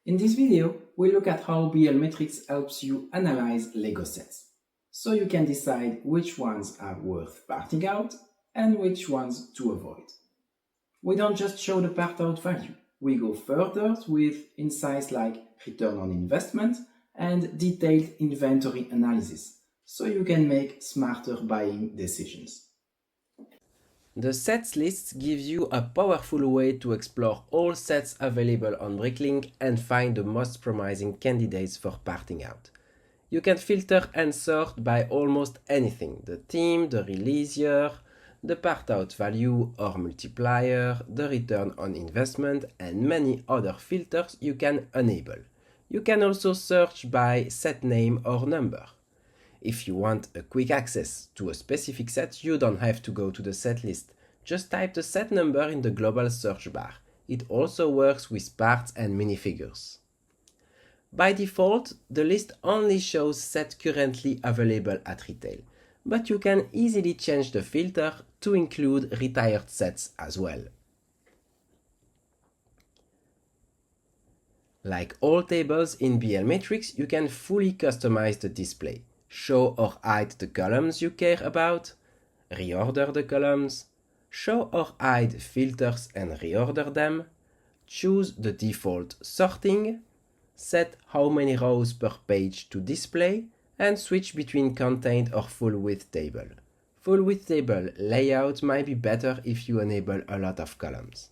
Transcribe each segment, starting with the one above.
In this video, we look at how BL Metrics helps you analyze LEGO sets, so you can decide which ones are worth parting out and which ones to avoid. We don't just show the part out value, we go further with insights like return on investment and detailed inventory analysis, so you can make smarter buying decisions. The sets list gives you a powerful way to explore all sets available on Bricklink and find the most promising candidates for parting out. You can filter and sort by almost anything: the theme, the release year, the part out value or multiplier, the return on investment, and many other filters you can enable. You can also search by set name or number. If you want a quick access to a specific set, you don't have to go to the set list. Just type the set number in the global search bar. It also works with parts and minifigures. By default, the list only shows sets currently available at retail, but you can easily change the filter to include retired sets as well. Like all tables in BL Matrix, you can fully customize the display. Show or hide the columns you care about, reorder the columns, show or hide filters and reorder them, choose the default sorting, set how many rows per page to display, and switch between contained or full width table. Full width table layout might be better if you enable a lot of columns.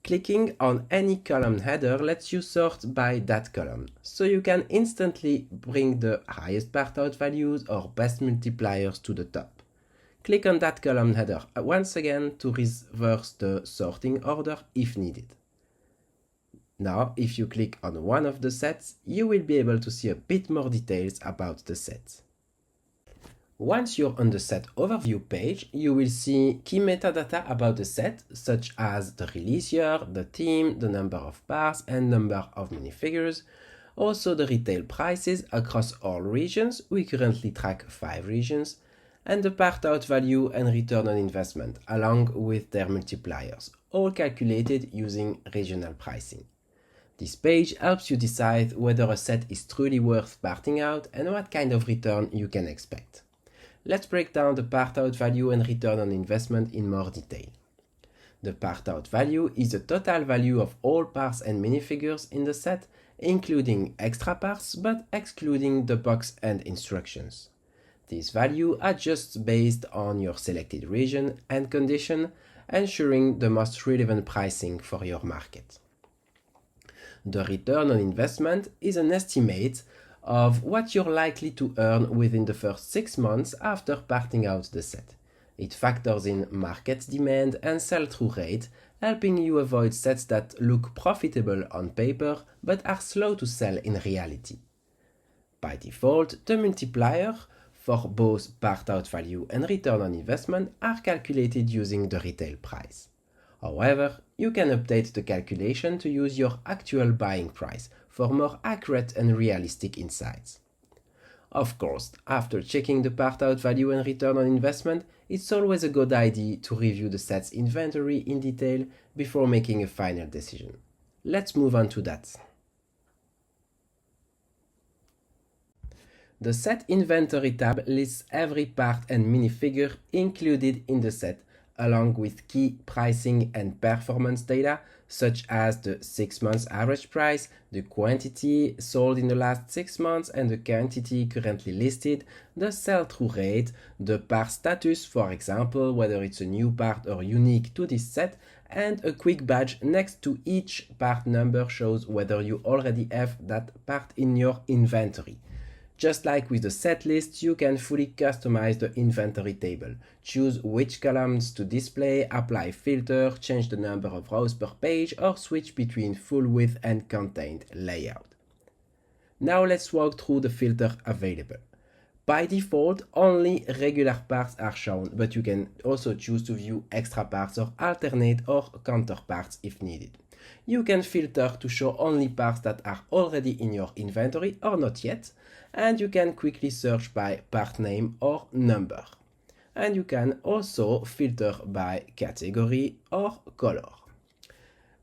Clicking on any column header lets you sort by that column, so you can instantly bring the highest part out values or best multipliers to the top. Click on that column header once again to reverse the sorting order if needed. Now, if you click on one of the sets, you will be able to see a bit more details about the set. Once you're on the set overview page, you will see key metadata about the set, such as the release year, the theme, the number of parts and number of minifigures, also the retail prices across all regions. We currently track 5 regions, and the part out value and return on investment, along with their multipliers, all calculated using regional pricing. This page helps you decide whether a set is truly worth parting out and what kind of return you can expect. Let's break down the part out value and return on investment in more detail. The part out value is the total value of all parts and minifigures in the set, including extra parts but excluding the box and instructions. This value adjusts based on your selected region and condition, ensuring the most relevant pricing for your market. The return on investment is an estimate of what you're likely to earn within the first 6 months after parting out the set. It factors in market demand and sell-through rate, helping you avoid sets that look profitable on paper but are slow to sell in reality. By default, the multiplier for both part out value and return on investment are calculated using the retail price. However, you can update the calculation to use your actual buying price for more accurate and realistic insights. Of course, after checking the part out value and return on investment, it's always a good idea to review the set's inventory in detail before making a final decision. Let's move on to that. The Set Inventory tab lists every part and minifigure included in the set, along with key pricing and performance data such as the 6 months average price, the quantity sold in the last 6 months and the quantity currently listed, the sell-through rate, the part status, for example, whether it's a new part or unique to this set, and a quick badge next to each part number shows whether you already have that part in your inventory. Just like with the set list, you can fully customize the inventory table. Choose which columns to display, apply filter, change the number of rows per page, or switch between full width and contained layout. Now let's walk through the filter available. By default, only regular parts are shown, but you can also choose to view extra parts or alternate or counterparts if needed. You can filter to show only parts that are already in your inventory or not yet, and you can quickly search by part name or number. And you can also filter by category or color.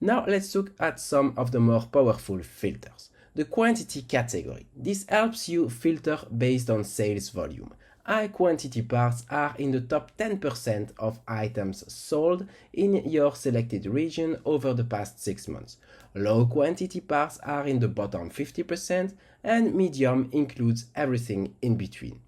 Now let's look at some of the more powerful filters. The quantity category. This helps you filter based on sales volume. High quantity parts are in the top 10% of items sold in your selected region over the past 6 months. Low quantity parts are in the bottom 50%, and medium includes everything in between.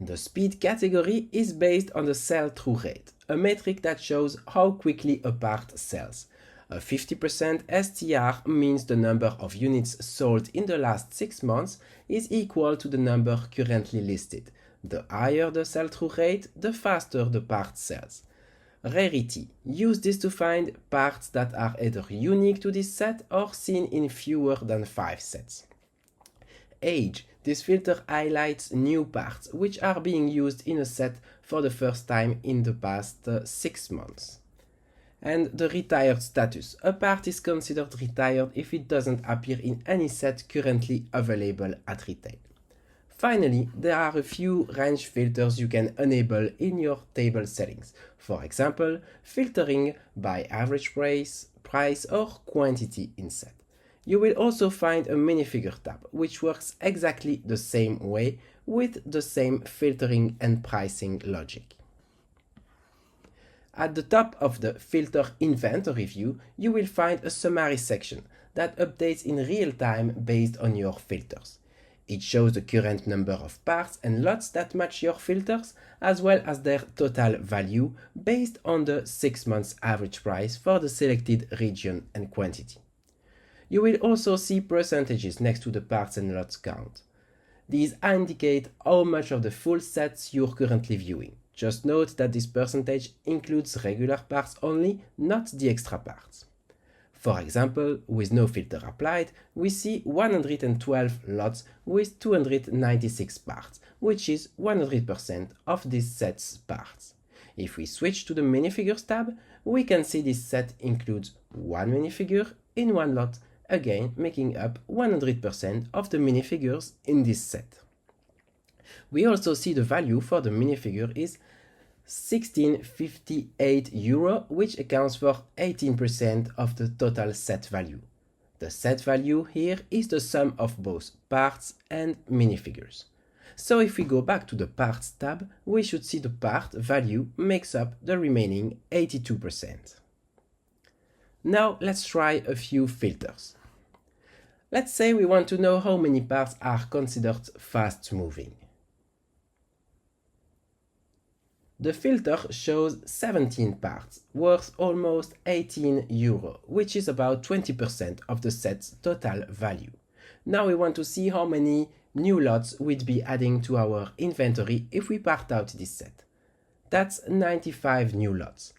The speed category is based on the sell-through rate, a metric that shows how quickly a part sells. A 50% STR means the number of units sold in the last 6 months is equal to the number currently listed. The higher the sell-through rate, the faster the part sells. Rarity. Use this to find parts that are either unique to this set or seen in fewer than 5 sets. Age. This filter highlights new parts which are being used in a set for the first time in the past 6 months. And the retired status. A part is considered retired if it doesn't appear in any set currently available at retail. Finally, there are a few range filters you can enable in your table settings. For example, filtering by average price or quantity in set. You will also find a minifigure tab, which works exactly the same way with the same filtering and pricing logic. At the top of the Filter Inventory view, you will find a summary section that updates in real time based on your filters. It shows the current number of parts and lots that match your filters, as well as their total value based on the 6 months average price for the selected region and quantity. You will also see percentages next to the parts and lots count. These indicate how much of the full sets you're currently viewing. Just note that this percentage includes regular parts only, not the extra parts. For example, with no filter applied, we see 112 lots with 296 parts, which is 100% of this set's parts. If we switch to the minifigures tab, we can see this set includes one minifigure in one lot, again making up 100% of the minifigures in this set. We also see the value for the minifigure is €16.58, which accounts for 18% of the total set value. The set value here is the sum of both parts and minifigures. So if we go back to the Parts tab, we should see the part value makes up the remaining 82%. Now let's try a few filters. Let's say we want to know how many parts are considered fast moving. The filter shows 17 parts, worth almost €18, which is about 20% of the set's total value. Now we want to see how many new lots we'd be adding to our inventory if we part out this set. That's 95 new lots.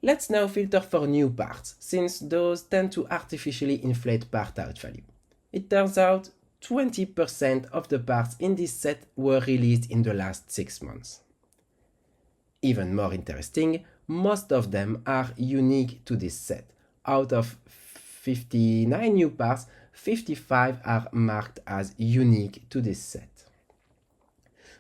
Let's now filter for new parts, since those tend to artificially inflate part out value. It turns out 20% of the parts in this set were released in the last 6 months. Even more interesting, most of them are unique to this set. Out of 59 new parts, 55 are marked as unique to this set.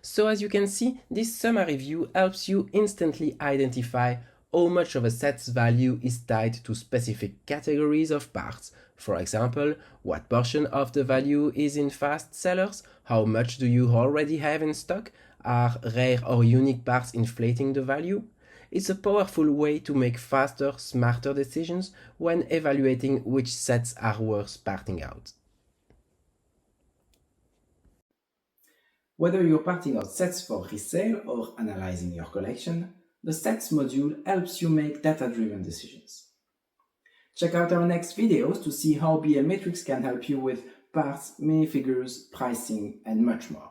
So as you can see, this summary view helps you instantly identify how much of a set's value is tied to specific categories of parts. For example, what portion of the value is in fast sellers, how much do you already have in stock, are rare or unique parts inflating the value? It's a powerful way to make faster, smarter decisions when evaluating which sets are worth parting out. Whether you're parting out sets for resale or analyzing your collection, the Sets module helps you make data-driven decisions. Check out our next videos to see how BL Metrics can help you with parts, minifigures, pricing, and much more.